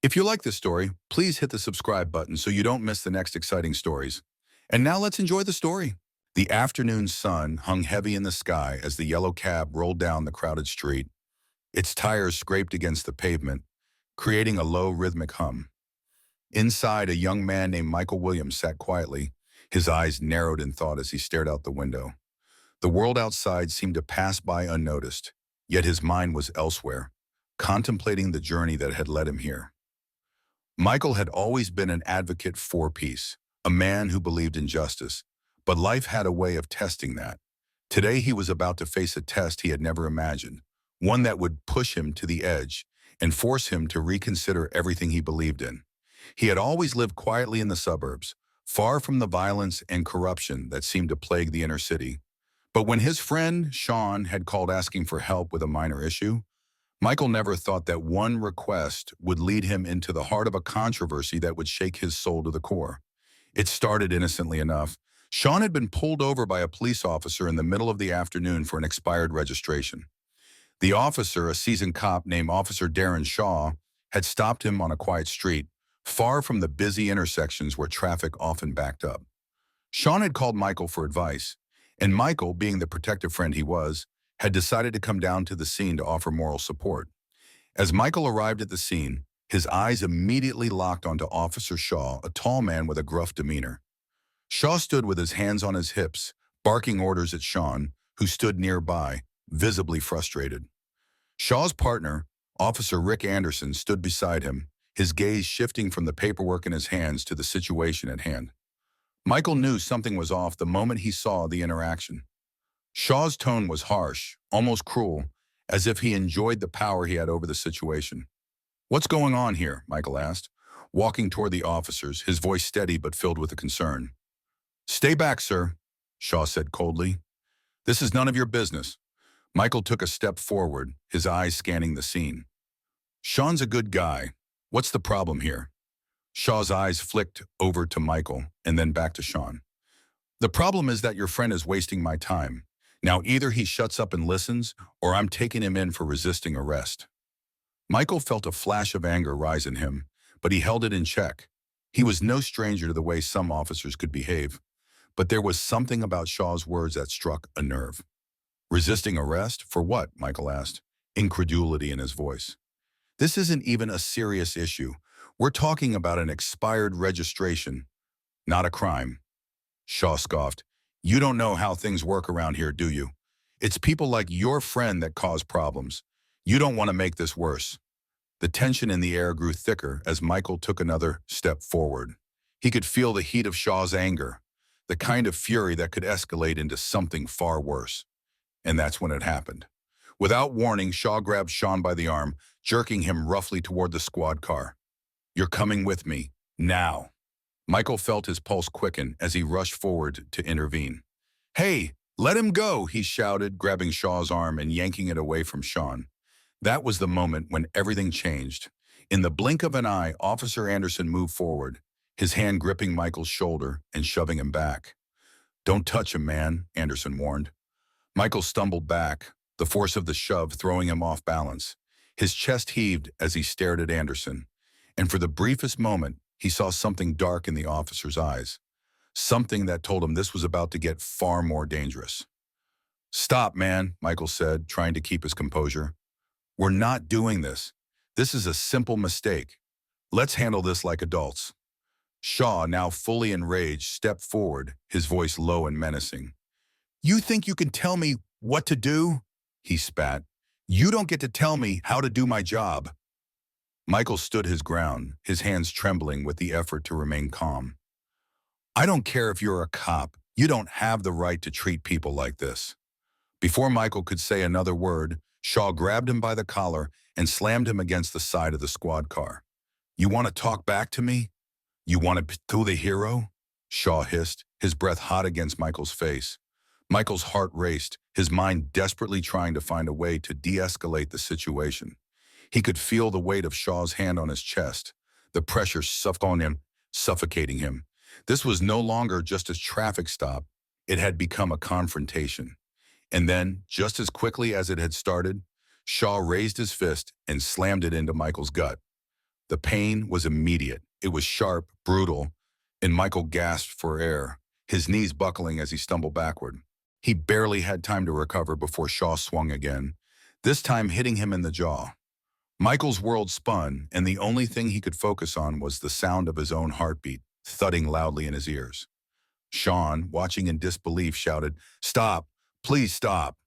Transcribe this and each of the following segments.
If you like this story, please hit the subscribe button so you don't miss the next exciting stories. And now let's enjoy the story. The afternoon sun hung heavy in the sky as the yellow cab rolled down the crowded street. Its tires scraped against the pavement, creating a low rhythmic hum. Inside, a young man named Michael Williams sat quietly, his eyes narrowed in thought as he stared out the window. The world outside seemed to pass by unnoticed, yet his mind was elsewhere, contemplating the journey that had led him here. Michael had always been an advocate for peace, a man who believed in justice, but life had a way of testing that. Today he was about to face a test he had never imagined, one that would push him to the edge and force him to reconsider everything he believed in. He had always lived quietly in the suburbs, far from the violence and corruption that seemed to plague the inner city. But when his friend, Sean, had called asking for help with a minor issue, Michael never thought that one request would lead him into the heart of a controversy that would shake his soul to the core. It started innocently enough. Sean had been pulled over by a police officer in the middle of the afternoon for an expired registration. The officer, a seasoned cop named Officer Darren Shaw, had stopped him on a quiet street, far from the busy intersections where traffic often backed up. Sean had called Michael for advice, and Michael, being the protective friend he was, had decided to come down to the scene to offer moral support. As Michael arrived at the scene, his eyes immediately locked onto Officer Shaw, a tall man with a gruff demeanor. Shaw stood with his hands on his hips, barking orders at Sean, who stood nearby, visibly frustrated. Shaw's partner, Officer Rick Anderson, stood beside him, his gaze shifting from the paperwork in his hands to the situation at hand. Michael knew something was off the moment he saw the interaction. Shaw's tone was harsh, almost cruel, as if he enjoyed the power he had over the situation. "What's going on here?" Michael asked, walking toward the officers, his voice steady but filled with a concern. "Stay back, sir," Shaw said coldly. "This is none of your business." Michael took a step forward, his eyes scanning the scene. "Sean's a good guy. What's the problem here?" Shaw's eyes flicked over to Michael and then back to Sean. "The problem is that your friend is wasting my time. Now either he shuts up and listens, or I'm taking him in for resisting arrest." Michael felt a flash of anger rise in him, but he held it in check. He was no stranger to the way some officers could behave, but there was something about Shaw's words that struck a nerve. "Resisting arrest? For what?" Michael asked, incredulity in his voice. "This isn't even a serious issue. We're talking about an expired registration, not a crime." Shaw scoffed. "You don't know how things work around here, do you? It's people like your friend that cause problems. You don't want to make this worse." The tension in the air grew thicker as Michael took another step forward. He could feel the heat of Shaw's anger, the kind of fury that could escalate into something far worse. And that's when it happened. Without warning, Shaw grabbed Sean by the arm, jerking him roughly toward the squad car. "You're coming with me, now." Michael felt his pulse quicken as he rushed forward to intervene. "Hey, let him go," he shouted, grabbing Shaw's arm and yanking it away from Sean. That was the moment when everything changed. In the blink of an eye, Officer Anderson moved forward, his hand gripping Michael's shoulder and shoving him back. "Don't touch him, man," Anderson warned. Michael stumbled back, the force of the shove throwing him off balance. His chest heaved as he stared at Anderson, and for the briefest moment, he saw something dark in the officer's eyes, something that told him this was about to get far more dangerous. "Stop, man," Michael said, trying to keep his composure. "We're not doing this. This is a simple mistake. Let's handle this like adults." Shaw, now fully enraged, stepped forward, his voice low and menacing. "You think you can tell me what to do?" he spat. "You don't get to tell me how to do my job." Michael stood his ground, his hands trembling with the effort to remain calm. "I don't care if you're a cop. You don't have the right to treat people like this." Before Michael could say another word, Shaw grabbed him by the collar and slammed him against the side of the squad car. "You want to talk back to me? You want to do the hero?" Shaw hissed, his breath hot against Michael's face. Michael's heart raced, his mind desperately trying to find a way to de-escalate the situation. He could feel the weight of Shaw's hand on his chest, the pressure suffocating him. This was no longer just a traffic stop. It had become a confrontation. And then, just as quickly as it had started, Shaw raised his fist and slammed it into Michael's gut. The pain was immediate. It was sharp, brutal, and Michael gasped for air, his knees buckling as he stumbled backward. He barely had time to recover before Shaw swung again, this time hitting him in the jaw. Michael's world spun, and the only thing he could focus on was the sound of his own heartbeat, thudding loudly in his ears. Sean, watching in disbelief, shouted, "Stop! Please stop!"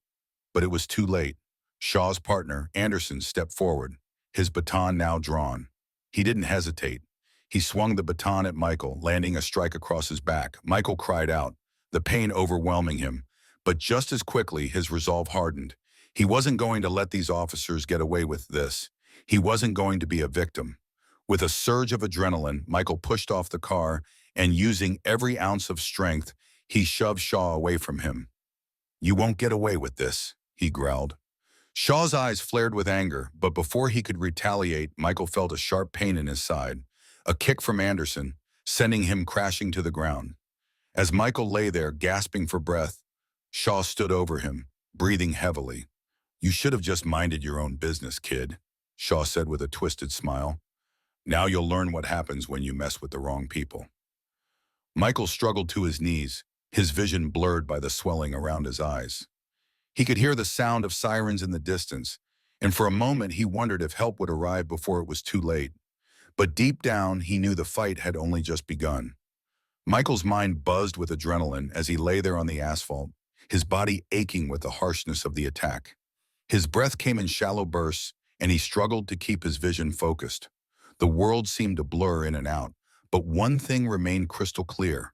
But it was too late. Shaw's partner, Anderson, stepped forward, his baton now drawn. He didn't hesitate. He swung the baton at Michael, landing a strike across his back. Michael cried out, the pain overwhelming him. But just as quickly, his resolve hardened. He wasn't going to let these officers get away with this. He wasn't going to be a victim. With a surge of adrenaline, Michael pushed off the car, and using every ounce of strength, he shoved Shaw away from him. "You won't get away with this," he growled. Shaw's eyes flared with anger, but before he could retaliate, Michael felt a sharp pain in his side, a kick from Anderson, sending him crashing to the ground. As Michael lay there, gasping for breath, Shaw stood over him, breathing heavily. "You should have just minded your own business, kid," Shaw said with a twisted smile. "Now you'll learn what happens when you mess with the wrong people." Michael struggled to his knees, his vision blurred by the swelling around his eyes. He could hear the sound of sirens in the distance, and for a moment he wondered if help would arrive before it was too late. But deep down, he knew the fight had only just begun. Michael's mind buzzed with adrenaline as he lay there on the asphalt, his body aching with the harshness of the attack. His breath came in shallow bursts, and he struggled to keep his vision focused. The world seemed to blur in and out, but one thing remained crystal clear.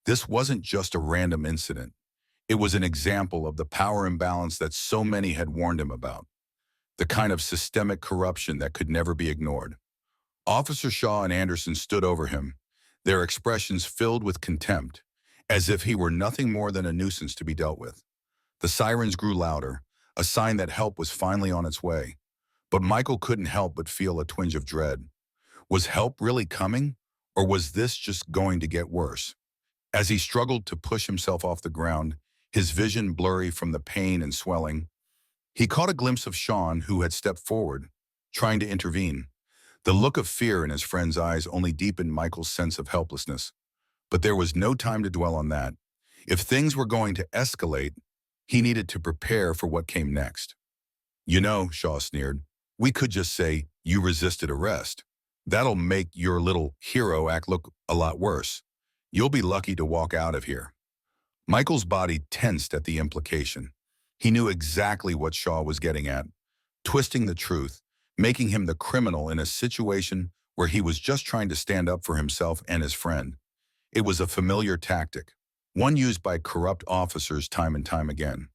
This wasn't just a random incident. It was an example of the power imbalance that so many had warned him about, the kind of systemic corruption that could never be ignored. Officer Shaw and Anderson stood over him, their expressions filled with contempt, as if he were nothing more than a nuisance to be dealt with. The sirens grew louder, a sign that help was finally on its way. But Michael couldn't help but feel a twinge of dread. Was help really coming, or was this just going to get worse? As he struggled to push himself off the ground, his vision blurry from the pain and swelling, he caught a glimpse of Sean, who had stepped forward, trying to intervene. The look of fear in his friend's eyes only deepened Michael's sense of helplessness. But there was no time to dwell on that. If things were going to escalate, he needed to prepare for what came next. "You know," Shaw sneered, "we could just say you resisted arrest. That'll make your little hero act look a lot worse. You'll be lucky to walk out of here." Michael's body tensed at the implication. He knew exactly what Shaw was getting at, twisting the truth, making him the criminal in a situation where he was just trying to stand up for himself and his friend. It was a familiar tactic, one used by corrupt officers time and time again.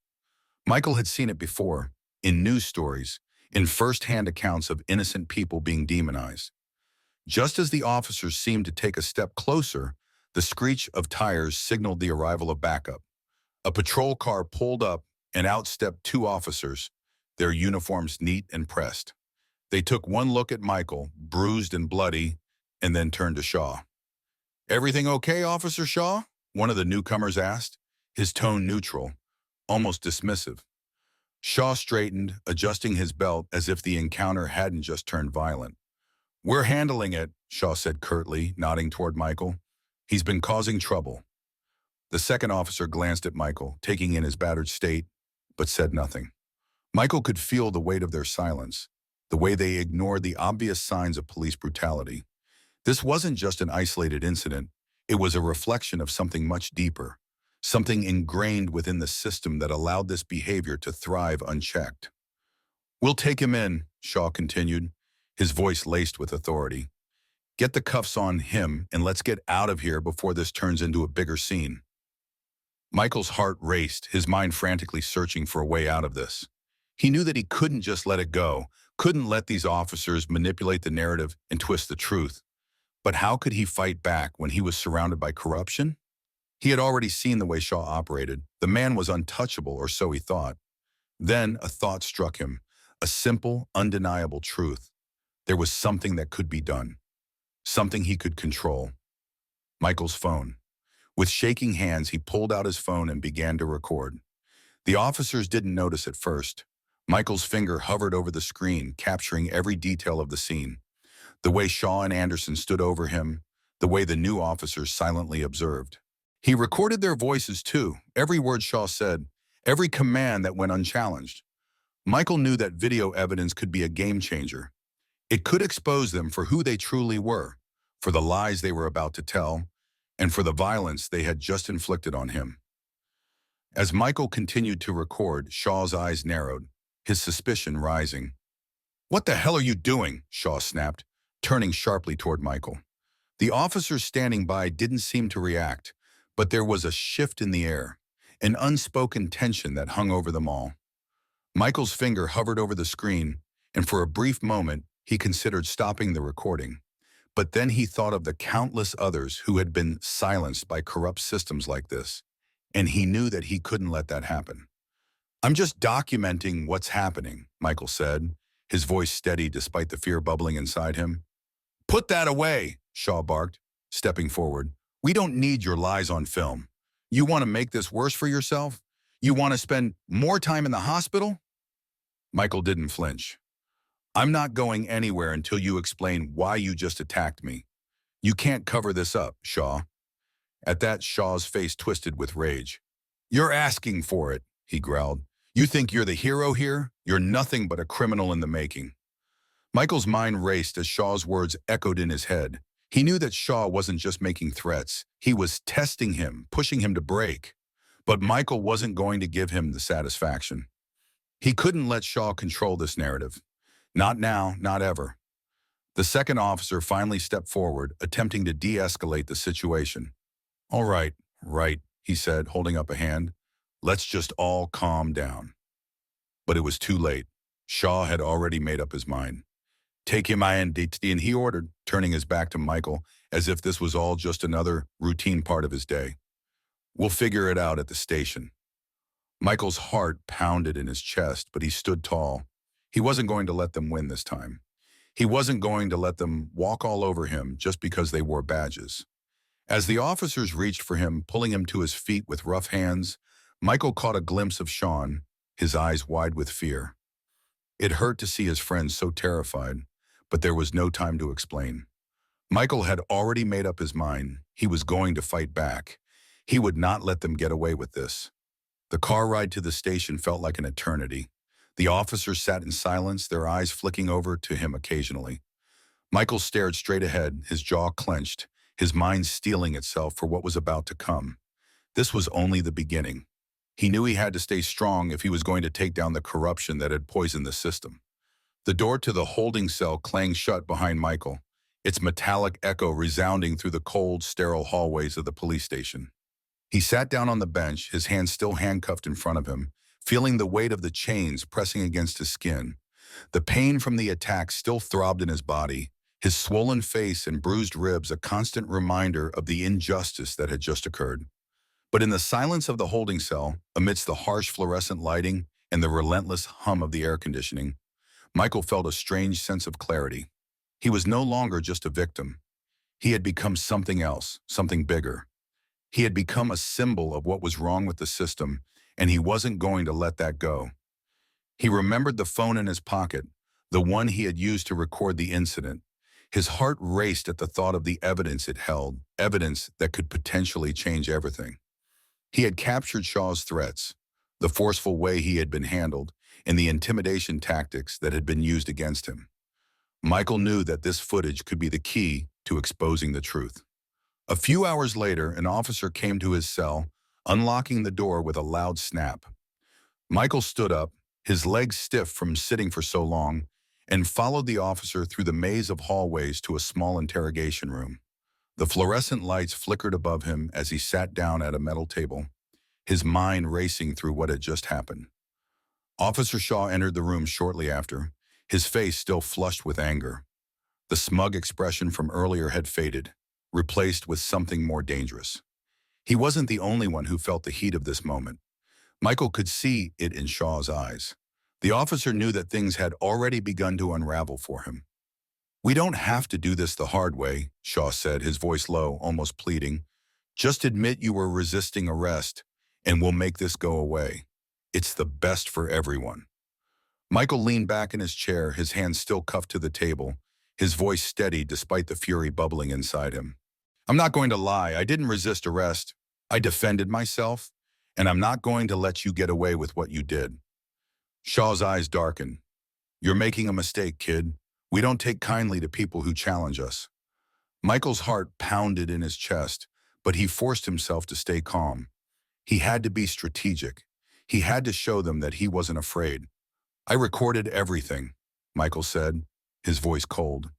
Michael had seen it before, in news stories, in first-hand accounts of innocent people being demonized. Just as the officers seemed to take a step closer, the screech of tires signaled the arrival of backup. A patrol car pulled up, and out stepped two officers, their uniforms neat and pressed. They took one look at Michael, bruised and bloody, and then turned to Shaw. "Everything okay, Officer Shaw?" one of the newcomers asked, his tone neutral, almost dismissive. Shaw straightened, adjusting his belt as if the encounter hadn't just turned violent. "We're handling it," Shaw said curtly, nodding toward Michael. "He's been causing trouble." The second officer glanced at Michael, taking in his battered state, but said nothing. Michael could feel the weight of their silence, the way they ignored the obvious signs of police brutality. This wasn't just an isolated incident. It was a reflection of something much deeper, something ingrained within the system that allowed this behavior to thrive unchecked. "We'll take him in," Shaw continued, his voice laced with authority. "Get the cuffs on him, and let's get out of here before this turns into a bigger scene." Michael's heart raced, his mind frantically searching for a way out of this. He knew that he couldn't just let it go, couldn't let these officers manipulate the narrative and twist the truth. But how could he fight back when he was surrounded by corruption? He had already seen the way Shaw operated. The man was untouchable, or so he thought. Then a thought struck him, a simple, undeniable truth. There was something that could be done, something he could control. Michael's phone. With shaking hands, he pulled out his phone and began to record. The officers didn't notice at first. Michael's finger hovered over the screen, capturing every detail of the scene. The way Shaw and Anderson stood over him, the way the new officers silently observed. He recorded their voices too, every word Shaw said, every command that went unchallenged. Michael knew that video evidence could be a game changer. It could expose them for who they truly were, for the lies they were about to tell, and for the violence they had just inflicted on him. As Michael continued to record, Shaw's eyes narrowed, his suspicion rising. "What the hell are you doing?" Shaw snapped, turning sharply toward Michael. The officers standing by didn't seem to react, but there was a shift in the air, an unspoken tension that hung over them all. Michael's finger hovered over the screen, and for a brief moment, he considered stopping the recording. But then he thought of the countless others who had been silenced by corrupt systems like this, and he knew that he couldn't let that happen. "I'm just documenting what's happening," Michael said, his voice steady despite the fear bubbling inside him. "Put that away," Shaw barked, stepping forward. "We don't need your lies on film. You want to make this worse for yourself? You want to spend more time in the hospital?" Michael didn't flinch. "I'm not going anywhere until you explain why you just attacked me. You can't cover this up, Shaw." At that, Shaw's face twisted with rage. "You're asking for it," he growled. "You think you're the hero here? You're nothing but a criminal in the making." Michael's mind raced as Shaw's words echoed in his head. He knew that Shaw wasn't just making threats. He was testing him, pushing him to break. But Michael wasn't going to give him the satisfaction. He couldn't let Shaw control this narrative. Not now, not ever. The second officer finally stepped forward, attempting to de-escalate the situation. Right, he said, holding up a hand. "Let's just all calm down." But it was too late. Shaw had already made up his mind. "Take him in," he ordered, turning his back to Michael as if this was all just another routine part of his day. "We'll figure it out at the station." Michael's heart pounded in his chest, but he stood tall. He wasn't going to let them win this time. He wasn't going to let them walk all over him just because they wore badges. As the officers reached for him, pulling him to his feet with rough hands, Michael caught a glimpse of Sean, his eyes wide with fear. It hurt to see his friend so terrified, but there was no time to explain. Michael had already made up his mind. He was going to fight back. He would not let them get away with this. The car ride to the station felt like an eternity. The officers sat in silence, their eyes flicking over to him occasionally. Michael stared straight ahead, his jaw clenched, his mind steeling itself for what was about to come. This was only the beginning. He knew he had to stay strong if he was going to take down the corruption that had poisoned the system. The door to the holding cell clanged shut behind Michael, its metallic echo resounding through the cold, sterile hallways of the police station. He sat down on the bench, his hands still handcuffed in front of him, feeling the weight of the chains pressing against his skin. The pain from the attack still throbbed in his body, his swollen face and bruised ribs a constant reminder of the injustice that had just occurred. But in the silence of the holding cell, amidst the harsh fluorescent lighting and the relentless hum of the air conditioning, Michael felt a strange sense of clarity. He was no longer just a victim. He had become something else, something bigger. He had become a symbol of what was wrong with the system, and he wasn't going to let that go. He remembered the phone in his pocket, the one he had used to record the incident. His heart raced at the thought of the evidence it held, evidence that could potentially change everything. He had captured Shaw's threats, the forceful way he had been handled, and the intimidation tactics that had been used against him. Michael knew that this footage could be the key to exposing the truth. A few hours later, an officer came to his cell, unlocking the door with a loud snap. Michael stood up, his legs stiff from sitting for so long, and followed the officer through the maze of hallways to a small interrogation room. The fluorescent lights flickered above him as he sat down at a metal table, his mind racing through what had just happened. Officer Shaw entered the room shortly after, his face still flushed with anger. The smug expression from earlier had faded, replaced with something more dangerous. He wasn't the only one who felt the heat of this moment. Michael could see it in Shaw's eyes. The officer knew that things had already begun to unravel for him. "We don't have to do this the hard way," Shaw said, his voice low, almost pleading. "Just admit you were resisting arrest, and we'll make this go away. It's the best for everyone." Michael leaned back in his chair, his hands still cuffed to the table, his voice steady despite the fury bubbling inside him. I'm not going to lie, I didn't resist arrest. I defended myself, and I'm not going to let you get away with what you did. Shaw's eyes darkened. You're making a mistake, kid. We don't take kindly to people who challenge us. Michael's heart pounded in his chest, but he forced himself to stay calm. He had to be strategic. He had to show them that he wasn't afraid. I recorded everything, Michael said, his voice cold.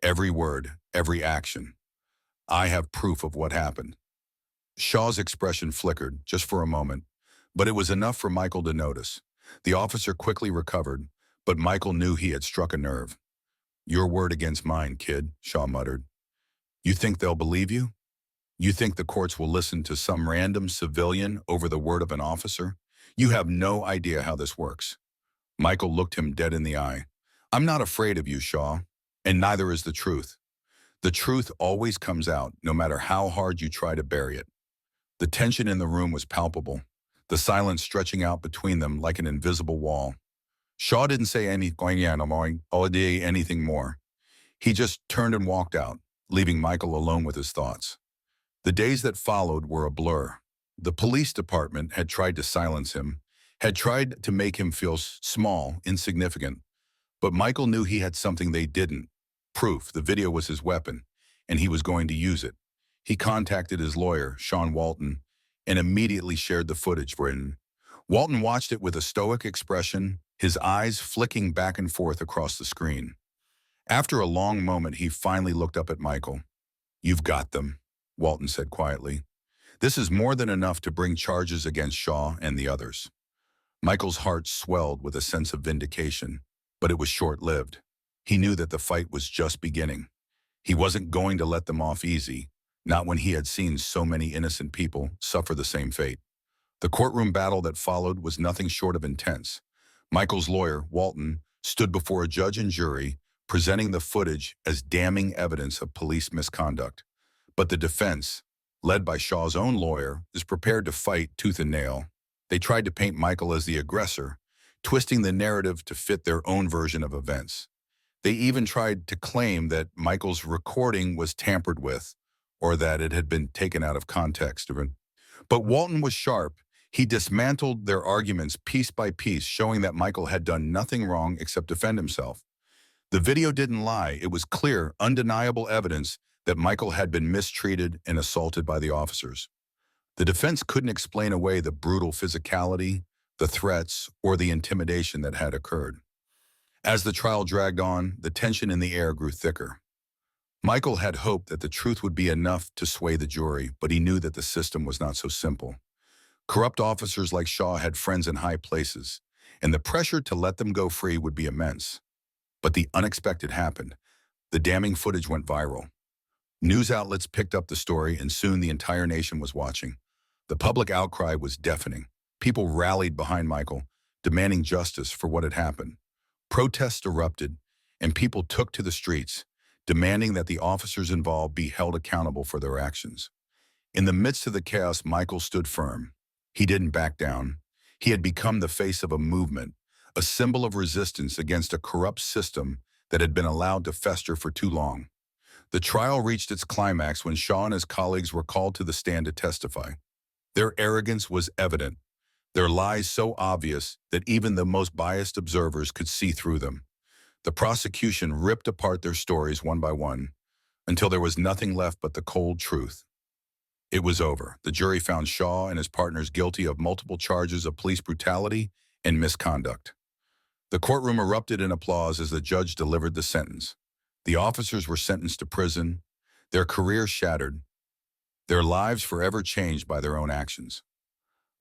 Every word, every action. I have proof of what happened. Shaw's expression flickered, just for a moment, but it was enough for Michael to notice. The officer quickly recovered, but Michael knew he had struck a nerve. Your word against mine, kid, Shaw muttered. You think they'll believe you? You think the courts will listen to some random civilian over the word of an officer? You have no idea how this works. Michael looked him dead in the eye. I'm not afraid of you, Shaw, and neither is the truth. The truth always comes out, no matter how hard you try to bury it. The tension in the room was palpable, the silence stretching out between them like an invisible wall. Shaw didn't say anything more. He just turned and walked out, leaving Michael alone with his thoughts. The days that followed were a blur. The police department had tried to silence him, had tried to make him feel small, insignificant. But Michael knew he had something they didn't. Proof. The video was his weapon, and he was going to use it. He contacted his lawyer, Sean Walton, and immediately shared the footage for him. Walton watched it with a stoic expression, his eyes flicking back and forth across the screen. After a long moment, he finally looked up at Michael. You've got them, Walton said quietly. This is more than enough to bring charges against Shaw and the others. Michael's heart swelled with a sense of vindication, but it was short-lived. He knew that the fight was just beginning. He wasn't going to let them off easy, not when he had seen so many innocent people suffer the same fate. The courtroom battle that followed was nothing short of intense. Michael's lawyer, Walton, stood before a judge and jury, presenting the footage as damning evidence of police misconduct. But the defense, led by Shaw's own lawyer, is prepared to fight tooth and nail. They tried to paint Michael as the aggressor, twisting the narrative to fit their own version of events. They even tried to claim that Michael's recording was tampered with, or that it had been taken out of context. But Walton was sharp. He dismantled their arguments piece by piece, showing that Michael had done nothing wrong except defend himself. The video didn't lie. It was clear, undeniable evidence that Michael had been mistreated and assaulted by the officers. The defense couldn't explain away the brutal physicality, the threats, or the intimidation that had occurred. As the trial dragged on, the tension in the air grew thicker. Michael had hoped that the truth would be enough to sway the jury, but he knew that the system was not so simple. Corrupt officers like Shaw had friends in high places, and the pressure to let them go free would be immense. But the unexpected happened. The damning footage went viral. News outlets picked up the story, and soon the entire nation was watching. The public outcry was deafening. People rallied behind Michael, demanding justice for what had happened. Protests erupted, and people took to the streets, demanding that the officers involved be held accountable for their actions. In the midst of the chaos, Michael stood firm. He didn't back down. He had become the face of a movement, a symbol of resistance against a corrupt system that had been allowed to fester for too long. The trial reached its climax when Shaw and his colleagues were called to the stand to testify. Their arrogance was evident, their lies so obvious that even the most biased observers could see through them. The prosecution ripped apart their stories one by one, until there was nothing left but the cold truth. It was over. The jury found Shaw and his partners guilty of multiple charges of police brutality and misconduct. The courtroom erupted in applause as the judge delivered the sentence. The officers were sentenced to prison, their careers shattered, their lives forever changed by their own actions.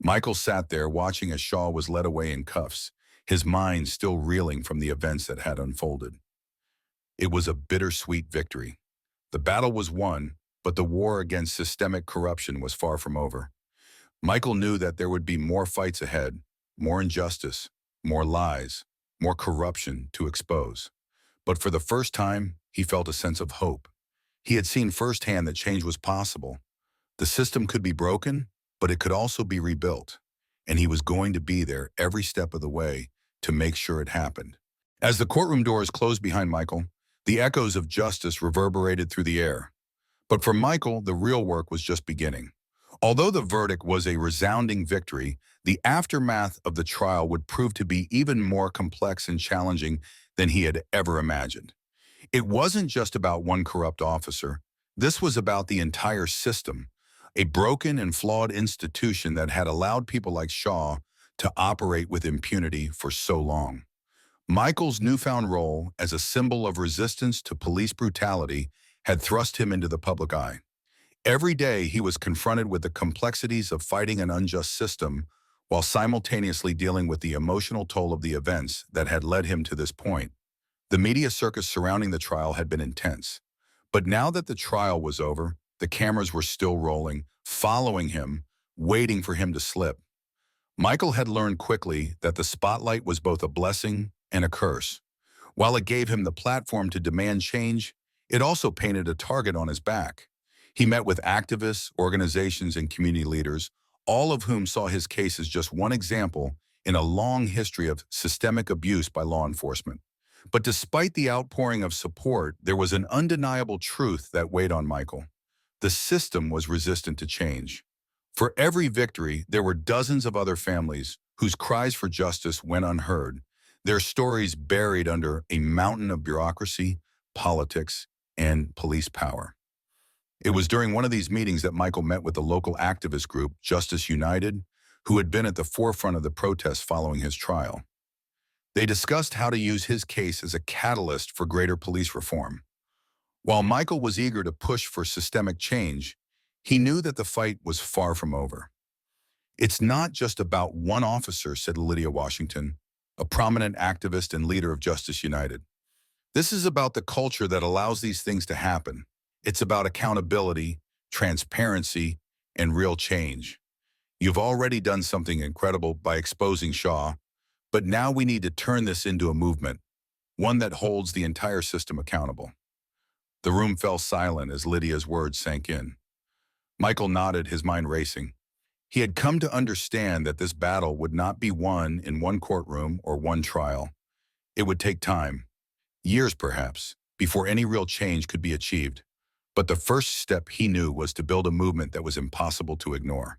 Michael sat there watching as Shaw was led away in cuffs, his mind still reeling from the events that had unfolded. It was a bittersweet victory. The battle was won, but the war against systemic corruption was far from over. Michael knew that there would be more fights ahead, more injustice, more lies, more corruption to expose. But for the first time, he felt a sense of hope. He had seen firsthand that change was possible. The system could be broken, but it could also be rebuilt. And he was going to be there every step of the way to make sure it happened. As the courtroom doors closed behind Michael, The echoes of justice reverberated through the air. But for Michael, the real work was just beginning. Although the verdict was a resounding victory, the aftermath of the trial would prove to be even more complex and challenging than he had ever imagined. It wasn't just about one corrupt officer. This was about the entire system, a broken and flawed institution that had allowed people like Shaw to operate with impunity for so long. Michael's newfound role as a symbol of resistance to police brutality had thrust him into the public eye. Every day he was confronted with the complexities of fighting an unjust system while simultaneously dealing with the emotional toll of the events that had led him to this point. The media circus surrounding the trial had been intense. But now that the trial was over, the cameras were still rolling, following him, waiting for him to slip. Michael had learned quickly that the spotlight was both a blessing and a curse. While it gave him the platform to demand change, it also painted a target on his back. He met with activists, organizations, and community leaders, all of whom saw his case as just one example in a long history of systemic abuse by law enforcement. But despite the outpouring of support, there was an undeniable truth that weighed on Michael. The system was resistant to change. For every victory, there were dozens of other families whose cries for justice went unheard, their stories buried under a mountain of bureaucracy, politics, and police power. It was during one of these meetings that Michael met with the local activist group, Justice United, who had been at the forefront of the protests following his trial. They discussed how to use his case as a catalyst for greater police reform. While Michael was eager to push for systemic change, he knew that the fight was far from over. "It's not just about one officer," said Lydia Washington, a prominent activist and leader of Justice United. "This is about the culture that allows these things to happen. It's about accountability, transparency, and real change. You've already done something incredible by exposing Shaw, but now we need to turn this into a movement, one that holds the entire system accountable." The room fell silent as Lydia's words sank in. Michael nodded, his mind racing. He had come to understand that this battle would not be won in one courtroom or one trial. It would take time, years perhaps, before any real change could be achieved. But the first step, he knew, was to build a movement that was impossible to ignore.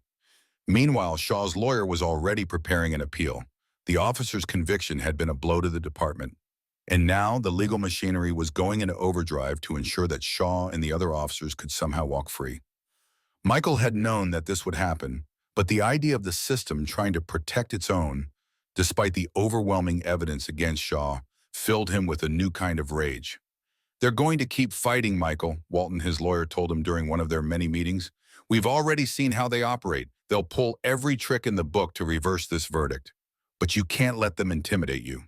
Meanwhile, Shaw's lawyer was already preparing an appeal. The officer's conviction had been a blow to the department. And now the legal machinery was going into overdrive to ensure that Shaw and the other officers could somehow walk free. Michael had known that this would happen, but the idea of the system trying to protect its own, despite the overwhelming evidence against Shaw, filled him with a new kind of rage. "They're going to keep fighting, Michael," Walton, his lawyer, told him during one of their many meetings. "We've already seen how they operate. They'll pull every trick in the book to reverse this verdict. But you can't let them intimidate you.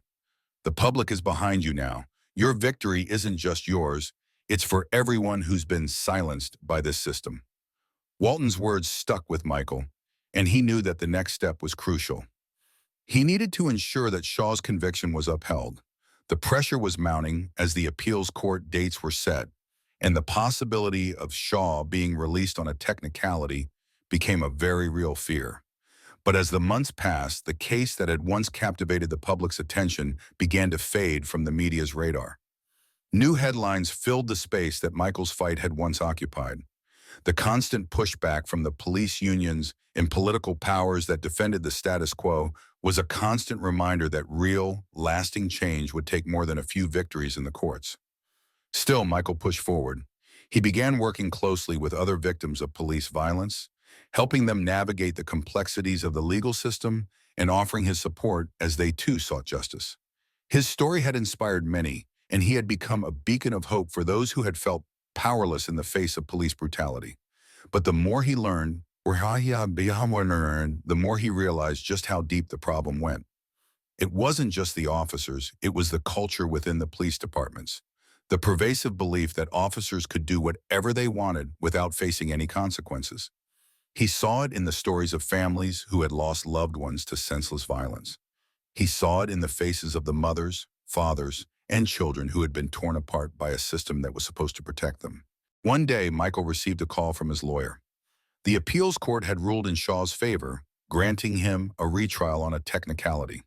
The public is behind you now. Your victory isn't just yours. It's for everyone who's been silenced by this system." Walton's words stuck with Michael, and he knew that the next step was crucial. He needed to ensure that Shaw's conviction was upheld. The pressure was mounting as the appeals court dates were set, and the possibility of Shaw being released on a technicality became a very real fear. But as the months passed, the case that had once captivated the public's attention began to fade from the media's radar. New headlines filled the space that Michael's fight had once occupied. The constant pushback from the police unions and political powers that defended the status quo was a constant reminder that real, lasting change would take more than a few victories in the courts. Still, Michael pushed forward. He began working closely with other victims of police violence, helping them navigate the complexities of the legal system and offering his support as they too sought justice. His story had inspired many, and he had become a beacon of hope for those who had felt powerless in the face of police brutality. But the more he learned, the more he realized just how deep the problem went. It wasn't just the officers, it was the culture within the police departments. The pervasive belief that officers could do whatever they wanted without facing any consequences. He saw it in the stories of families who had lost loved ones to senseless violence. He saw it in the faces of the mothers, fathers, and children who had been torn apart by a system that was supposed to protect them. One day, Michael received a call from his lawyer. The appeals court had ruled in Shaw's favor, granting him a retrial on a technicality.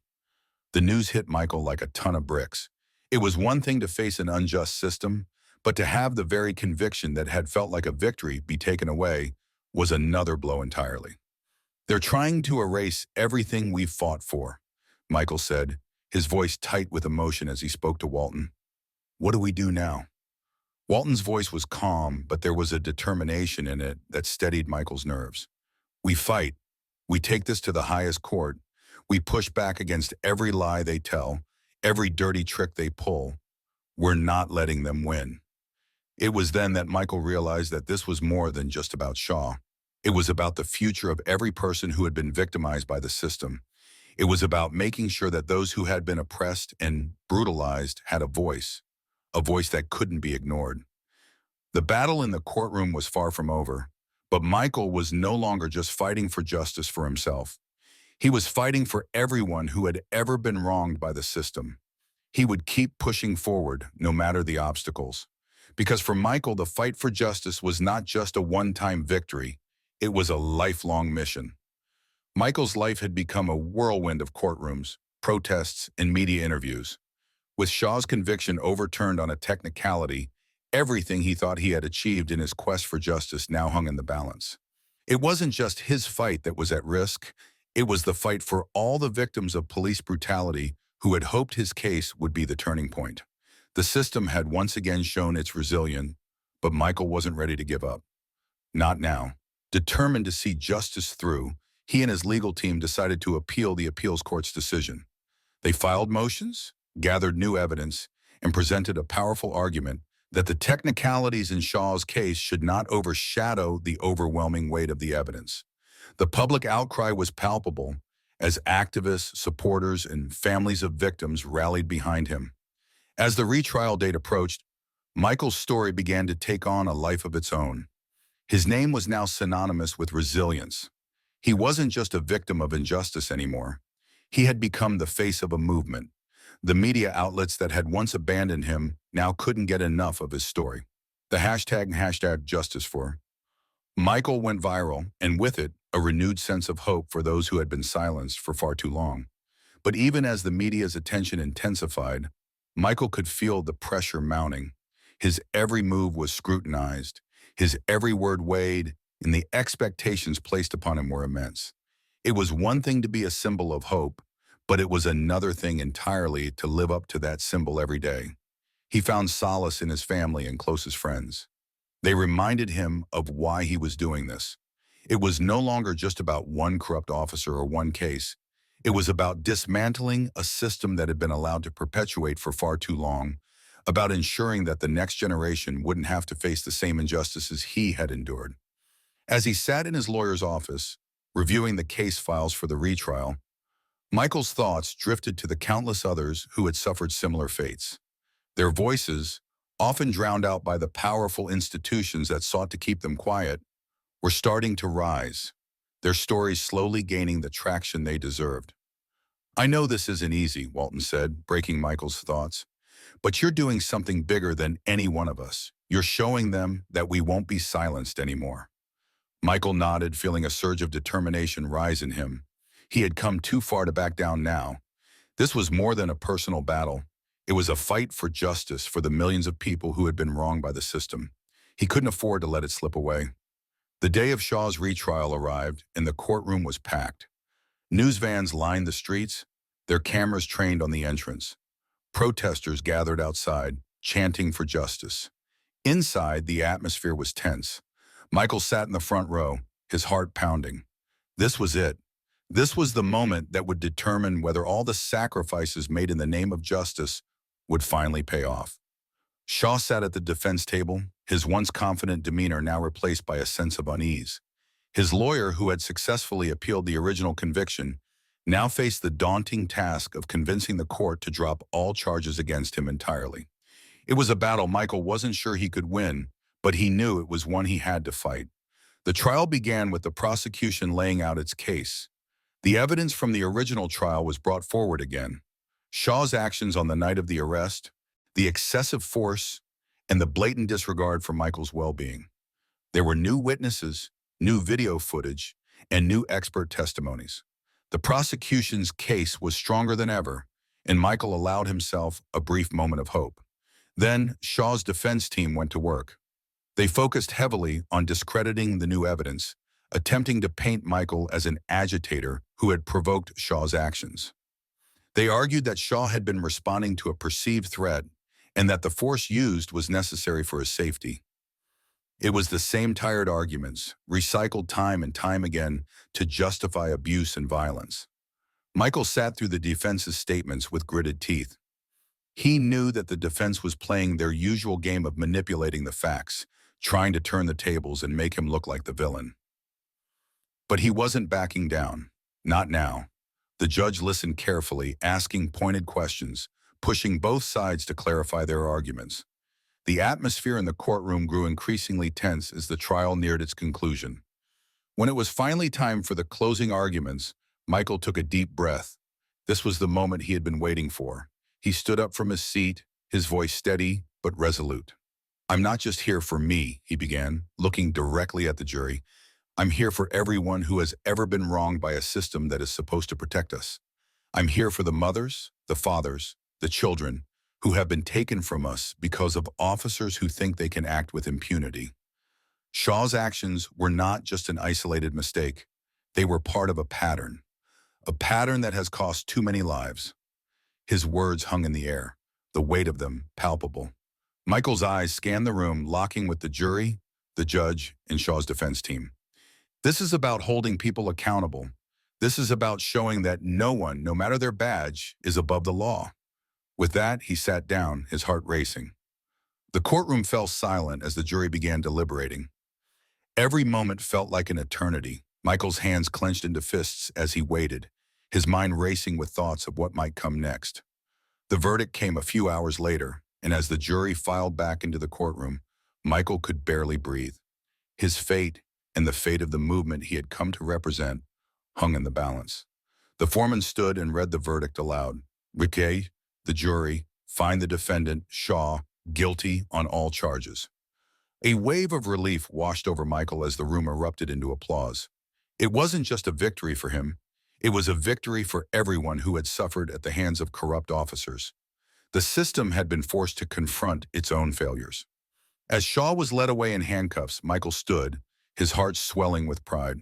The news hit Michael like a ton of bricks. It was one thing to face an unjust system, but to have the very conviction that had felt like a victory be taken away was another blow entirely. "They're trying to erase everything we've fought for," Michael said, his voice tight with emotion as he spoke to Walton. "What do we do now?" Walton's voice was calm, but there was a determination in it that steadied Michael's nerves. "We fight. We take this to the highest court. We push back against every lie they tell, every dirty trick they pull. We're not letting them win." It was then that Michael realized that this was more than just about Shaw. It was about the future of every person who had been victimized by the system. It was about making sure that those who had been oppressed and brutalized had a voice that couldn't be ignored. The battle in the courtroom was far from over, but Michael was no longer just fighting for justice for himself. He was fighting for everyone who had ever been wronged by the system. He would keep pushing forward, no matter the obstacles. Because for Michael, the fight for justice was not just a one-time victory, it was a lifelong mission. Michael's life had become a whirlwind of courtrooms, protests, and media interviews. With Shaw's conviction overturned on a technicality, everything he thought he had achieved in his quest for justice now hung in the balance. It wasn't just his fight that was at risk, it was the fight for all the victims of police brutality who had hoped his case would be the turning point. The system had once again shown its resilience, but Michael wasn't ready to give up. Not now. Determined to see justice through, he and his legal team decided to appeal the appeals court's decision. They filed motions, gathered new evidence, and presented a powerful argument that the technicalities in Shaw's case should not overshadow the overwhelming weight of the evidence. The public outcry was palpable as activists, supporters, and families of victims rallied behind him. As the retrial date approached, Michael's story began to take on a life of its own. His name was now synonymous with resilience. He wasn't just a victim of injustice anymore. He had become the face of a movement. The media outlets that had once abandoned him now couldn't get enough of his story. The hashtag justice for Michael went viral, and with it, a renewed sense of hope for those who had been silenced for far too long. But even as the media's attention intensified, Michael could feel the pressure mounting. His every move was scrutinized, his every word weighed, and the expectations placed upon him were immense. It was one thing to be a symbol of hope, but it was another thing entirely to live up to that symbol every day. He found solace in his family and closest friends. They reminded him of why he was doing this. It was no longer just about one corrupt officer or one case. It was about dismantling a system that had been allowed to perpetuate for far too long, about ensuring that the next generation wouldn't have to face the same injustices he had endured. As he sat in his lawyer's office, reviewing the case files for the retrial, Michael's thoughts drifted to the countless others who had suffered similar fates. Their voices, often drowned out by the powerful institutions that sought to keep them quiet, were starting to rise, their stories slowly gaining the traction they deserved. "I know this isn't easy," Walton said, breaking Michael's thoughts, "but you're doing something bigger than any one of us. You're showing them that we won't be silenced anymore." Michael nodded, feeling a surge of determination rise in him. He had come too far to back down now. This was more than a personal battle. It was a fight for justice for the millions of people who had been wronged by the system. He couldn't afford to let it slip away. The day of Shaw's retrial arrived, and the courtroom was packed. News vans lined the streets, their cameras trained on the entrance. Protesters gathered outside, chanting for justice. Inside, the atmosphere was tense. Michael sat in the front row, his heart pounding. This was it. This was the moment that would determine whether all the sacrifices made in the name of justice would finally pay off. Shaw sat at the defense table, his once confident demeanor now replaced by a sense of unease. His lawyer, who had successfully appealed the original conviction, now faced the daunting task of convincing the court to drop all charges against him entirely. It was a battle Michael wasn't sure he could win, but he knew it was one he had to fight. The trial began with the prosecution laying out its case. The evidence from the original trial was brought forward again. Shaw's actions on the night of the arrest, the excessive force, and the blatant disregard for Michael's well-being. There were new witnesses, new video footage, and new expert testimonies. The prosecution's case was stronger than ever, and Michael allowed himself a brief moment of hope. Then, Shaw's defense team went to work. They focused heavily on discrediting the new evidence, attempting to paint Michael as an agitator who had provoked Shaw's actions. They argued that Shaw had been responding to a perceived threat and that the force used was necessary for his safety. It was the same tired arguments, recycled time and time again to justify abuse and violence. Michael sat through the defense's statements with gritted teeth. He knew that the defense was playing their usual game of manipulating the facts, trying to turn the tables and make him look like the villain. But he wasn't backing down. Not now. The judge listened carefully, asking pointed questions, pushing both sides to clarify their arguments. The atmosphere in the courtroom grew increasingly tense as the trial neared its conclusion. When it was finally time for the closing arguments, Michael took a deep breath. This was the moment he had been waiting for. He stood up from his seat, his voice steady but resolute. "I'm not just here for me," he began, looking directly at the jury. "I'm here for everyone who has ever been wronged by a system that is supposed to protect us. I'm here for the mothers, the fathers, the children, who have been taken from us because of officers who think they can act with impunity." Shaw's actions were not just an isolated mistake. They were part of a pattern that has cost too many lives. His words hung in the air, the weight of them palpable. Michael's eyes scanned the room, locking with the jury, the judge, and Shaw's defense team. This is about holding people accountable. This is about showing that no one, no matter their badge, is above the law. With that, he sat down, his heart racing. The courtroom fell silent as the jury began deliberating. Every moment felt like an eternity. Michael's hands clenched into fists as he waited, his mind racing with thoughts of what might come next. The verdict came a few hours later, and as the jury filed back into the courtroom, Michael could barely breathe. His fate, and the fate of the movement he had come to represent, hung in the balance. The foreman stood and read the verdict aloud. "Riquet, the jury, find the defendant, Shaw, guilty on all charges." A wave of relief washed over Michael as the room erupted into applause. It wasn't just a victory for him. It was a victory for everyone who had suffered at the hands of corrupt officers. The system had been forced to confront its own failures. As Shaw was led away in handcuffs, Michael stood, his heart swelling with pride.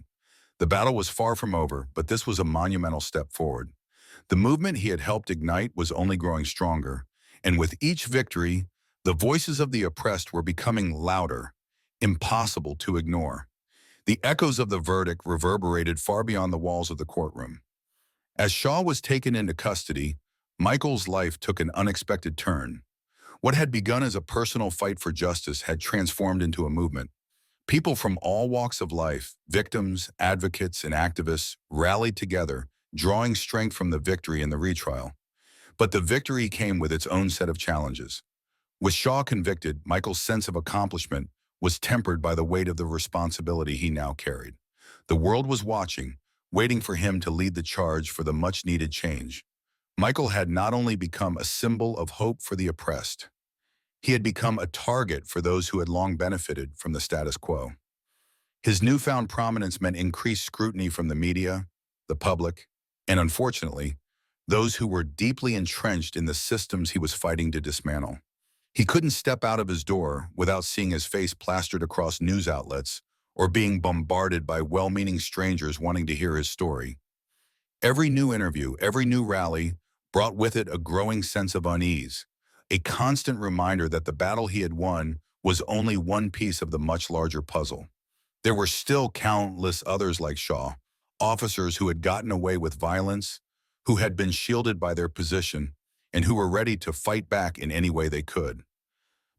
The battle was far from over, but this was a monumental step forward. The movement he had helped ignite was only growing stronger, and with each victory, the voices of the oppressed were becoming louder, impossible to ignore. The echoes of the verdict reverberated far beyond the walls of the courtroom. As Shaw was taken into custody, Michael's life took an unexpected turn. What had begun as a personal fight for justice had transformed into a movement. People from all walks of life, victims, advocates, and activists, rallied together, drawing strength from the victory in the retrial. But the victory came with its own set of challenges. With Shaw convicted, Michael's sense of accomplishment was tempered by the weight of the responsibility he now carried. The world was watching, waiting for him to lead the charge for the much-needed change. Michael had not only become a symbol of hope for the oppressed, he had become a target for those who had long benefited from the status quo. His newfound prominence meant increased scrutiny from the media, the public, and unfortunately, those who were deeply entrenched in the systems he was fighting to dismantle. He couldn't step out of his door without seeing his face plastered across news outlets or being bombarded by well-meaning strangers wanting to hear his story. Every new interview, every new rally brought with it a growing sense of unease, a constant reminder that the battle he had won was only one piece of the much larger puzzle. There were still countless others like Shaw, officers who had gotten away with violence, who had been shielded by their position, and who were ready to fight back in any way they could.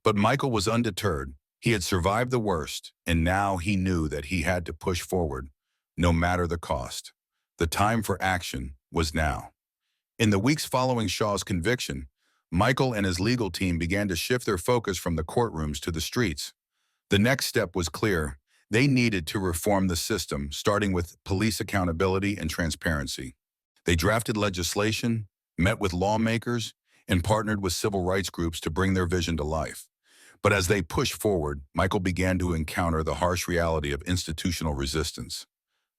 But Michael was undeterred. He had survived the worst, and now he knew that he had to push forward, no matter the cost. The time for action was now. In the weeks following Shaw's conviction, Michael and his legal team began to shift their focus from the courtrooms to the streets. The next step was clear. They needed to reform the system, starting with police accountability and transparency. They drafted legislation, met with lawmakers, and partnered with civil rights groups to bring their vision to life. But as they pushed forward, Michael began to encounter the harsh reality of institutional resistance.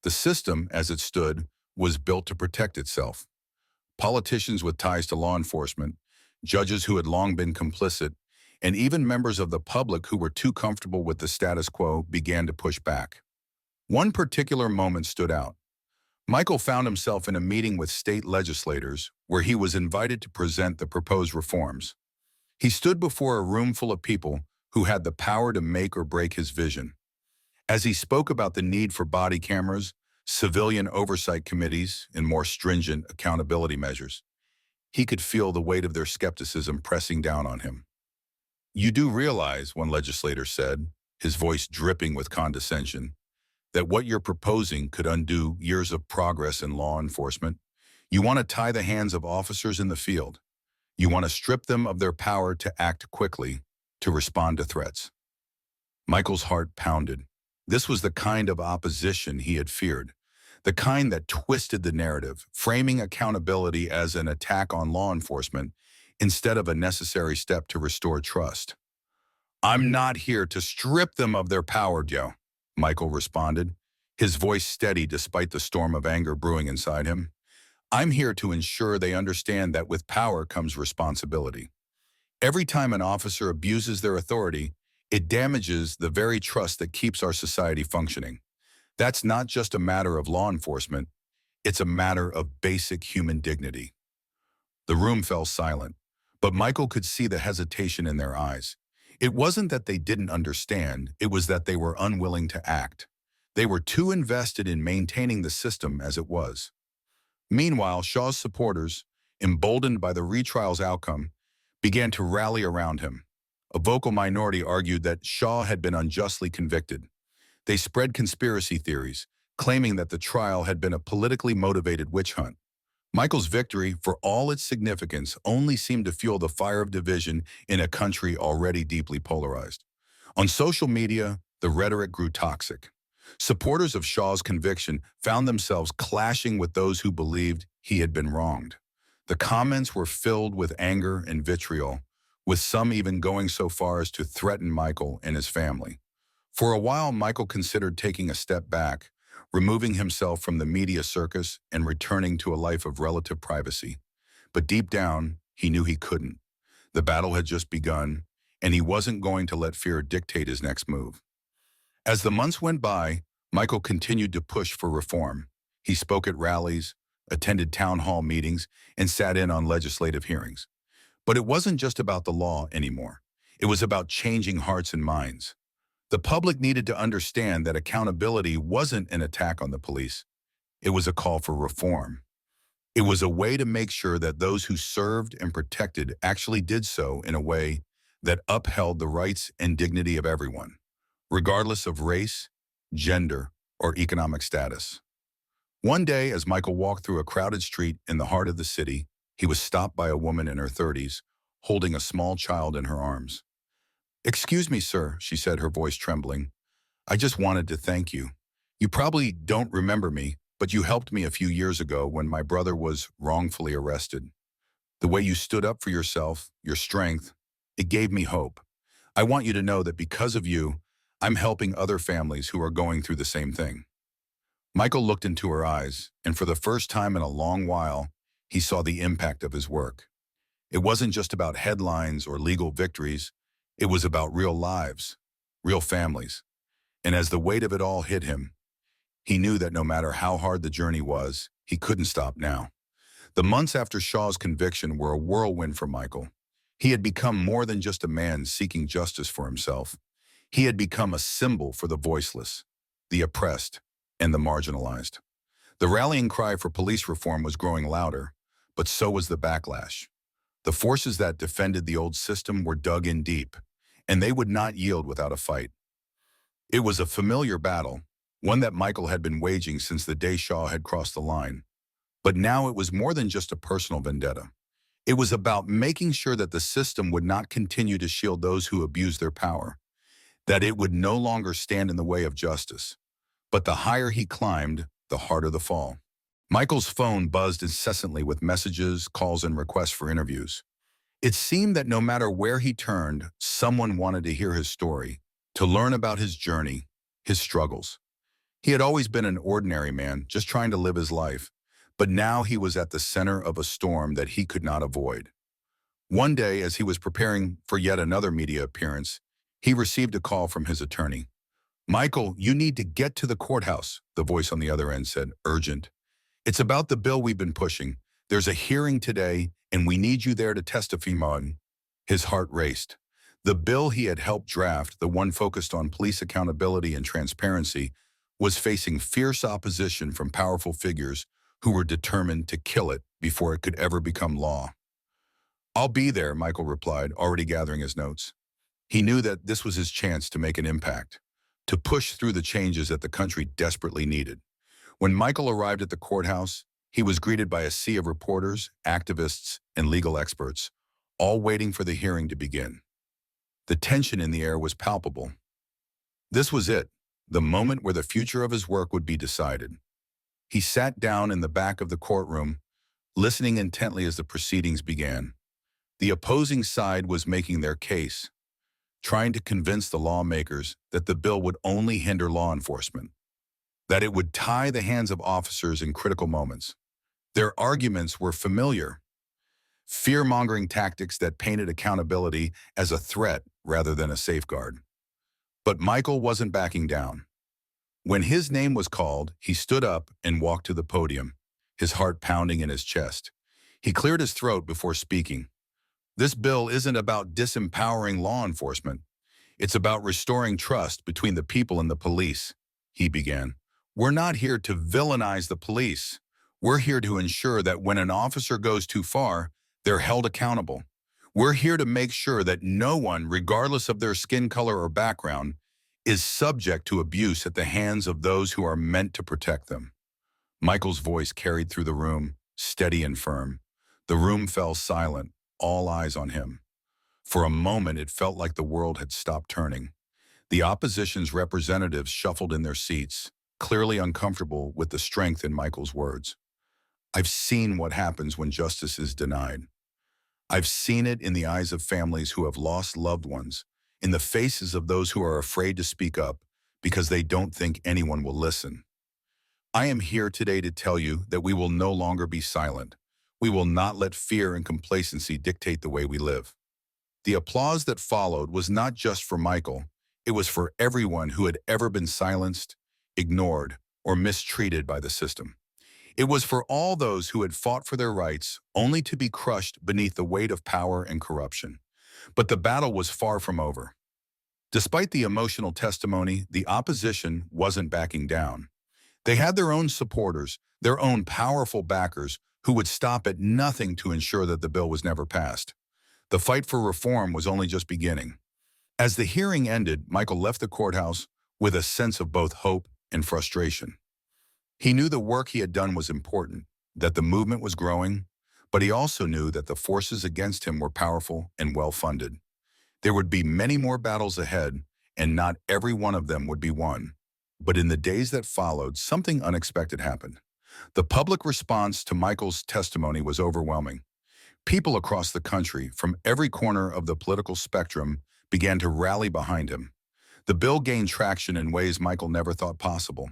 The system, as it stood, was built to protect itself. Politicians with ties to law enforcement, judges who had long been complicit, and even members of the public who were too comfortable with the status quo began to push back. One particular moment stood out. Michael found himself in a meeting with state legislators where he was invited to present the proposed reforms. He stood before a room full of people who had the power to make or break his vision. As he spoke about the need for body cameras, civilian oversight committees, and more stringent accountability measures, he could feel the weight of their skepticism pressing down on him. "You do realize," one legislator said, his voice dripping with condescension, "that what you're proposing could undo years of progress in law enforcement. You want to tie the hands of officers in the field. You want to strip them of their power to act quickly, to respond to threats." Michael's heart pounded. This was the kind of opposition he had feared, the kind that twisted the narrative, framing accountability as an attack on law enforcement instead of a necessary step to restore trust. "I'm not here to strip them of their power, Joe," Michael responded, his voice steady despite the storm of anger brewing inside him. "I'm here to ensure they understand that with power comes responsibility. Every time an officer abuses their authority, it damages the very trust that keeps our society functioning. That's not just a matter of law enforcement, it's a matter of basic human dignity." The room fell silent, but Michael could see the hesitation in their eyes. It wasn't that they didn't understand, it was that they were unwilling to act. They were too invested in maintaining the system as it was. Meanwhile, Shaw's supporters, emboldened by the retrial's outcome, began to rally around him. A vocal minority argued that Shaw had been unjustly convicted. They spread conspiracy theories, claiming that the trial had been a politically motivated witch hunt. Michael's victory, for all its significance, only seemed to fuel the fire of division in a country already deeply polarized. On social media, the rhetoric grew toxic. Supporters of Shaw's conviction found themselves clashing with those who believed he had been wronged. The comments were filled with anger and vitriol, with some even going so far as to threaten Michael and his family. For a while, Michael considered taking a step back, removing himself from the media circus and returning to a life of relative privacy. But deep down, he knew he couldn't. The battle had just begun, and he wasn't going to let fear dictate his next move. As the months went by, Michael continued to push for reform. He spoke at rallies, attended town hall meetings, and sat in on legislative hearings. But it wasn't just about the law anymore. It was about changing hearts and minds. The public needed to understand that accountability wasn't an attack on the police. It was a call for reform. It was a way to make sure that those who served and protected actually did so in a way that upheld the rights and dignity of everyone, regardless of race, gender, or economic status. One day, as Michael walked through a crowded street in the heart of the city, he was stopped by a woman in her 30s, holding a small child in her arms. "Excuse me, sir," she said, her voice trembling. "I just wanted to thank you. You probably don't remember me, but you helped me a few years ago when my brother was wrongfully arrested. The way you stood up for yourself, your strength, it gave me hope. I want you to know that because of you, I'm helping other families who are going through the same thing." Michael looked into her eyes, and for the first time in a long while, he saw the impact of his work. It wasn't just about headlines or legal victories. It was about real lives, real families. And as the weight of it all hit him, he knew that no matter how hard the journey was, he couldn't stop now. The months after Shaw's conviction were a whirlwind for Michael. He had become more than just a man seeking justice for himself. He had become a symbol for the voiceless, the oppressed, and the marginalized. The rallying cry for police reform was growing louder, but so was the backlash. The forces that defended the old system were dug in deep, and they would not yield without a fight. It was a familiar battle, one that Michael had been waging since the day Shaw had crossed the line. But now it was more than just a personal vendetta. It was about making sure that the system would not continue to shield those who abused their power, that it would no longer stand in the way of justice. But the higher he climbed, the harder the fall. Michael's phone buzzed incessantly with messages, calls, and requests for interviews. It seemed that no matter where he turned, someone wanted to hear his story, to learn about his journey, his struggles. He had always been an ordinary man, just trying to live his life. But now he was at the center of a storm that he could not avoid. One day, as he was preparing for yet another media appearance, he received a call from his attorney. "Michael, you need to get to the courthouse," the voice on the other end said, urgent. "It's about the bill we've been pushing. There's a hearing today, and we need you there to testify on." His heart raced. The bill he had helped draft, the one focused on police accountability and transparency, was facing fierce opposition from powerful figures who were determined to kill it before it could ever become law. "I'll be there," Michael replied, already gathering his notes. He knew that this was his chance to make an impact, to push through the changes that the country desperately needed. When Michael arrived at the courthouse, he was greeted by a sea of reporters, activists, and legal experts, all waiting for the hearing to begin. The tension in the air was palpable. This was it, the moment where the future of his work would be decided. He sat down in the back of the courtroom, listening intently as the proceedings began. The opposing side was making their case, trying to convince the lawmakers that the bill would only hinder law enforcement, that it would tie the hands of officers in critical moments. Their arguments were familiar, fear-mongering tactics that painted accountability as a threat rather than a safeguard. But Michael wasn't backing down. When his name was called, he stood up and walked to the podium, his heart pounding in his chest. He cleared his throat before speaking. "This bill isn't about disempowering law enforcement. It's about restoring trust between the people and the police," he began. "We're not here to villainize the police. We're here to ensure that when an officer goes too far, they're held accountable. We're here to make sure that no one, regardless of their skin color or background, is subject to abuse at the hands of those who are meant to protect them." Michael's voice carried through the room, steady and firm. The room fell silent, all eyes on him. For a moment, it felt like the world had stopped turning. The opposition's representatives shuffled in their seats, clearly uncomfortable with the strength in Michael's words. "I've seen what happens when justice is denied. I've seen it in the eyes of families who have lost loved ones, in the faces of those who are afraid to speak up because they don't think anyone will listen. I am here today to tell you that we will no longer be silent. We will not let fear and complacency dictate the way we live." The applause that followed was not just for Michael. It was for everyone who had ever been silenced, ignored, or mistreated by the system. It was for all those who had fought for their rights only to be crushed beneath the weight of power and corruption. But the battle was far from over. Despite the emotional testimony, the opposition wasn't backing down. They had their own supporters, their own powerful backers, who would stop at nothing to ensure that the bill was never passed. The fight for reform was only just beginning. As the hearing ended, Michael left the courthouse with a sense of both hope and frustration. He knew the work he had done was important, that the movement was growing, but he also knew that the forces against him were powerful and well-funded. There would be many more battles ahead, and not every one of them would be won. But in the days that followed, something unexpected happened. The public response to Michael's testimony was overwhelming. People across the country, from every corner of the political spectrum, began to rally behind him. The bill gained traction in ways Michael never thought possible.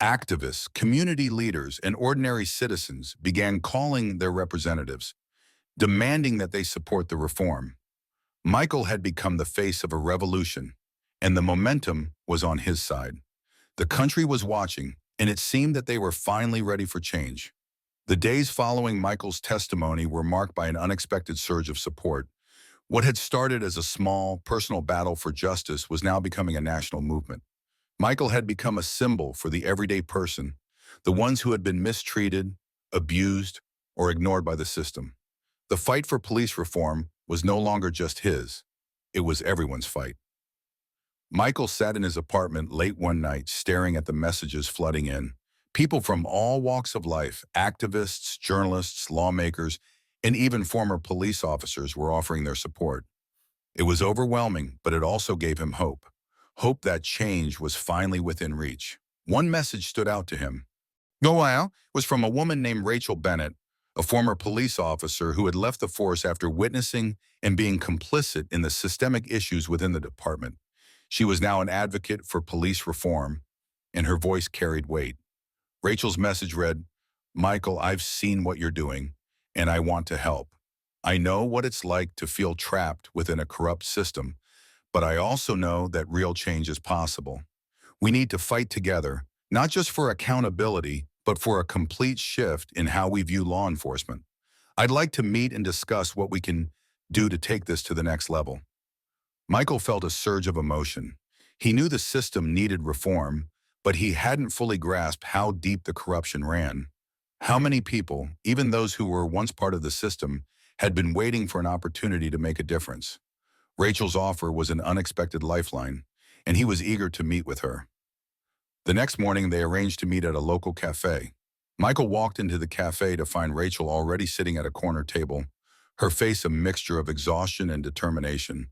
Activists, community leaders, and ordinary citizens began calling their representatives, demanding that they support the reform. Michael had become the face of a revolution, and the momentum was on his side. The country was watching, and it seemed that they were finally ready for change. The days following Michael's testimony were marked by an unexpected surge of support. What had started as a small, personal battle for justice was now becoming a national movement. Michael had become a symbol for the everyday person, the ones who had been mistreated, abused, or ignored by the system. The fight for police reform was no longer just his. It was everyone's fight. Michael sat in his apartment late one night, staring at the messages flooding in. People from all walks of life, activists, journalists, lawmakers, and even former police officers were offering their support. It was overwhelming, but it also gave him hope. Hope that change was finally within reach. One message stood out to him. It was from a woman named Rachel Bennett, a former police officer who had left the force after witnessing and being complicit in the systemic issues within the department. She was now an advocate for police reform, and her voice carried weight. Rachel's message read, Michael, I've seen what you're doing, and I want to help. I know what it's like to feel trapped within a corrupt system, but I also know that real change is possible. We need to fight together, not just for accountability, but for a complete shift in how we view law enforcement. I'd like to meet and discuss what we can do to take this to the next level. Michael felt a surge of emotion. He knew the system needed reform, but he hadn't fully grasped how deep the corruption ran. How many people, even those who were once part of the system, had been waiting for an opportunity to make a difference? Rachel's offer was an unexpected lifeline, and he was eager to meet with her. The next morning, they arranged to meet at a local cafe. Michael walked into the cafe to find Rachel already sitting at a corner table, her face a mixture of exhaustion and determination.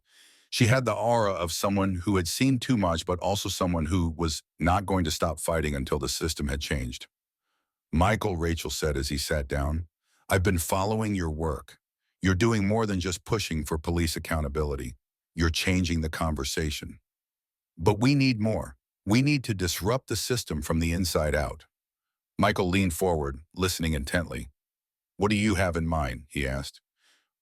She had the aura of someone who had seen too much, but also someone who was not going to stop fighting until the system had changed. Michael, Rachel said as he sat down, I've been following your work. You're doing more than just pushing for police accountability. You're changing the conversation. But we need more. We need to disrupt the system from the inside out. Michael leaned forward, listening intently. What do you have in mind? He asked.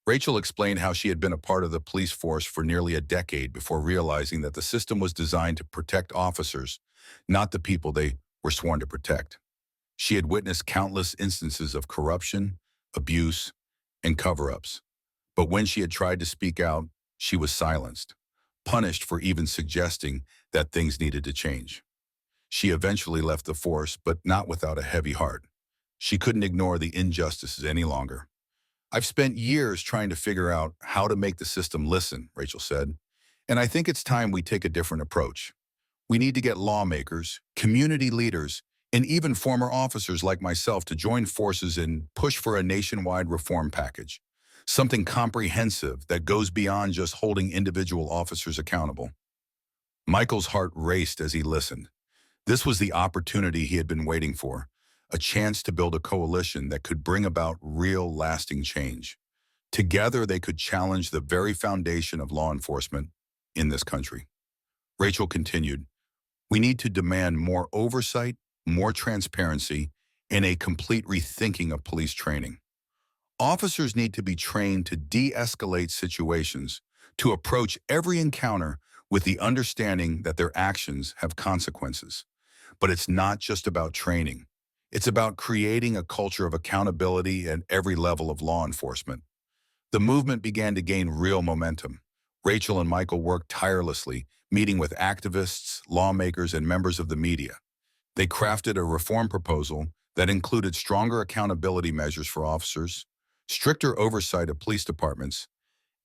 Rachel explained how she had been a part of the police force for nearly a decade before realizing that the system was designed to protect officers, not the people they were sworn to protect. She had witnessed countless instances of corruption, abuse, and cover-ups. But when she had tried to speak out, she was silenced, punished for even suggesting that things needed to change. She eventually left the force, but not without a heavy heart. She couldn't ignore the injustices any longer. I've spent years trying to figure out how to make the system listen, Rachel said, and I think it's time we take a different approach. We need to get lawmakers, community leaders, and even former officers like myself to join forces and push for a nationwide reform package, something comprehensive that goes beyond just holding individual officers accountable. Michael's heart raced as he listened. This was the opportunity he had been waiting for, a chance to build a coalition that could bring about real, lasting change. Together, they could challenge the very foundation of law enforcement in this country. Rachel continued, we need to demand more oversight, more transparency, and a complete rethinking of police training. Officers need to be trained to de-escalate situations, to approach every encounter with the understanding that their actions have consequences. But it's not just about training. It's about creating a culture of accountability at every level of law enforcement. The movement began to gain real momentum. Rachel and Michael worked tirelessly, meeting with activists, lawmakers, and members of the media. They crafted a reform proposal that included stronger accountability measures for officers, stricter oversight of police departments,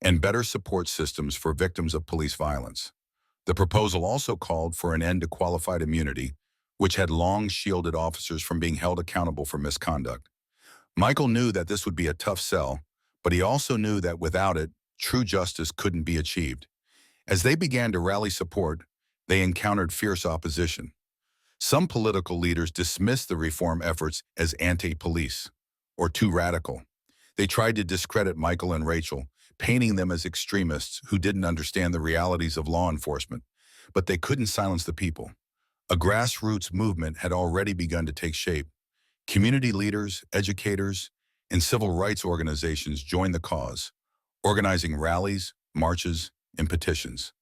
and better support systems for victims of police violence. The proposal also called for an end to qualified immunity, which had long shielded officers from being held accountable for misconduct. Michael knew that this would be a tough sell, but he also knew that without it, true justice couldn't be achieved. As they began to rally support, they encountered fierce opposition. Some political leaders dismissed the reform efforts as anti-police or too radical. They tried to discredit Michael and Rachel, painting them as extremists who didn't understand the realities of law enforcement, but they couldn't silence the people. A grassroots movement had already begun to take shape. Community leaders, educators, and civil rights organizations joined the cause, organizing rallies, marches, and petitions.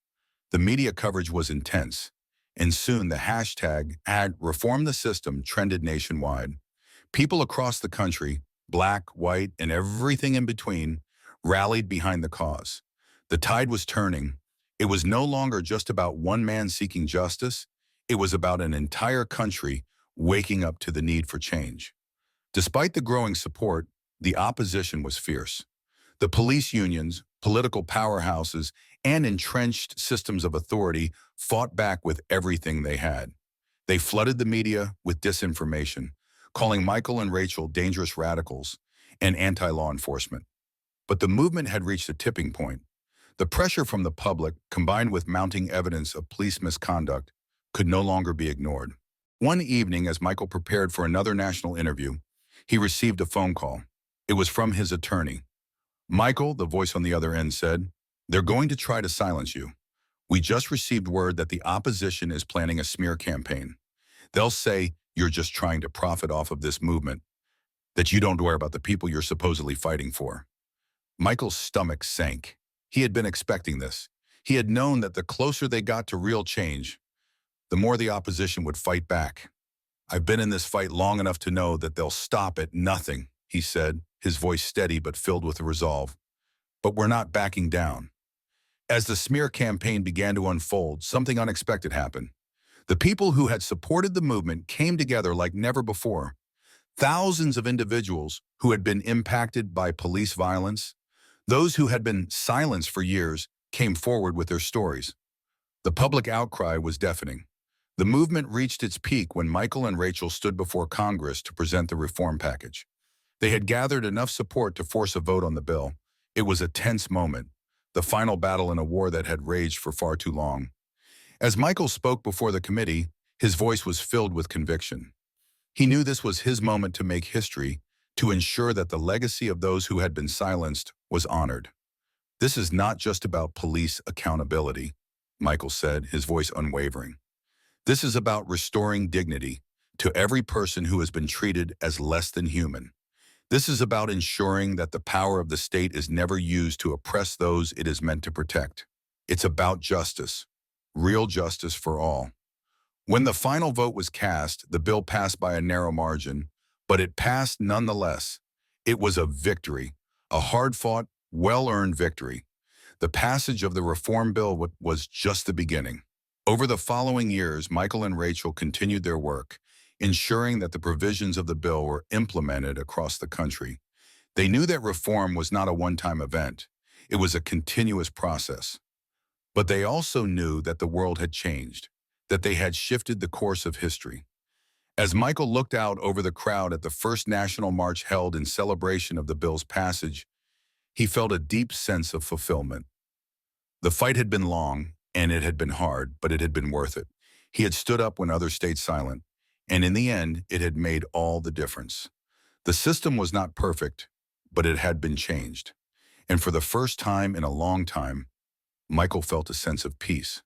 The media coverage was intense, and soon the hashtag #ReformTheSystem trended nationwide. People across the country, black, white, and everything in between, rallied behind the cause. The tide was turning. It was no longer just about one man seeking justice. It was about an entire country waking up to the need for change. Despite the growing support, the opposition was fierce. The police unions, political powerhouses, and entrenched systems of authority fought back with everything they had. They flooded the media with disinformation, calling Michael and Rachel dangerous radicals and anti-law enforcement. But the movement had reached a tipping point. The pressure from the public, combined with mounting evidence of police misconduct, could no longer be ignored. One evening, as Michael prepared for another national interview, he received a phone call. It was from his attorney. Michael, the voice on the other end, said, "They're going to try to silence you. We just received word that the opposition is planning a smear campaign. They'll say you're just trying to profit off of this movement. that you don't care about the people you're supposedly fighting for. Michael's stomach sank. He had been expecting this. He had known that the closer they got to real change, the more the opposition would fight back. I've been in this fight long enough to know that they'll stop at nothing, he said, his voice steady but filled with resolve. But we're not backing down. As the smear campaign began to unfold, something unexpected happened. The people who had supported the movement came together like never before. Thousands of individuals who had been impacted by police violence, those who had been silenced for years, came forward with their stories. The public outcry was deafening. The movement reached its peak when Michael and Rachel stood before Congress to present the reform package. They had gathered enough support to force a vote on the bill. It was a tense moment, the final battle in a war that had raged for far too long. As Michael spoke before the committee, his voice was filled with conviction. He knew this was his moment to make history, to ensure that the legacy of those who had been silenced was honored. This is not just about police accountability, Michael said, his voice unwavering. This is about restoring dignity to every person who has been treated as less than human. This is about ensuring that the power of the state is never used to oppress those it is meant to protect. It's about justice, real justice for all. When the final vote was cast, the bill passed by a narrow margin, but it passed nonetheless. It was a victory, a hard-fought, well-earned victory. The passage of the reform bill was just the beginning. Over the following years, Michael and Rachel continued their work, ensuring that the provisions of the bill were implemented across the country. They knew that reform was not a one-time event. It was a continuous process. But they also knew that the world had changed, that they had shifted the course of history. As Michael looked out over the crowd at the first national march held in celebration of the bill's passage, he felt a deep sense of fulfillment. The fight had been long, and it had been hard, but it had been worth it. He had stood up when others stayed silent, and in the end, it had made all the difference. The system was not perfect, but it had been changed. And for the first time in a long time, Michael felt a sense of peace.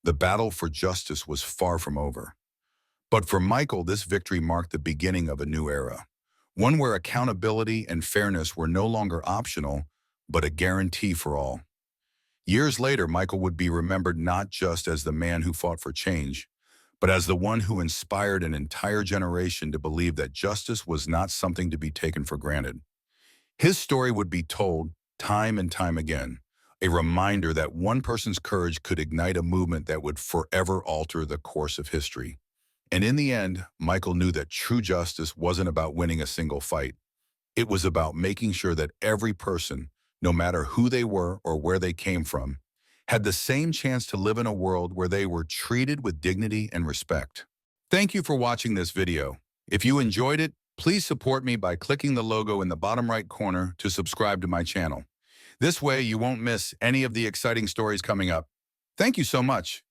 The battle for justice was far from over. But for Michael, this victory marked the beginning of a new era, one where accountability and fairness were no longer optional, but a guarantee for all. Years later, Michael would be remembered not just as the man who fought for change, but as the one who inspired an entire generation to believe that justice was not something to be taken for granted. His story would be told time and time again, a reminder that one person's courage could ignite a movement that would forever alter the course of history. And in the end, Michael knew that true justice wasn't about winning a single fight. It was about making sure that every person, no matter who they were or where they came from, had the same chance to live in a world where they were treated with dignity and respect. Thank you for watching this video. If you enjoyed it, please support me by clicking the logo in the bottom right corner to subscribe to my channel. This way you won't miss any of the exciting stories coming up. Thank you so much.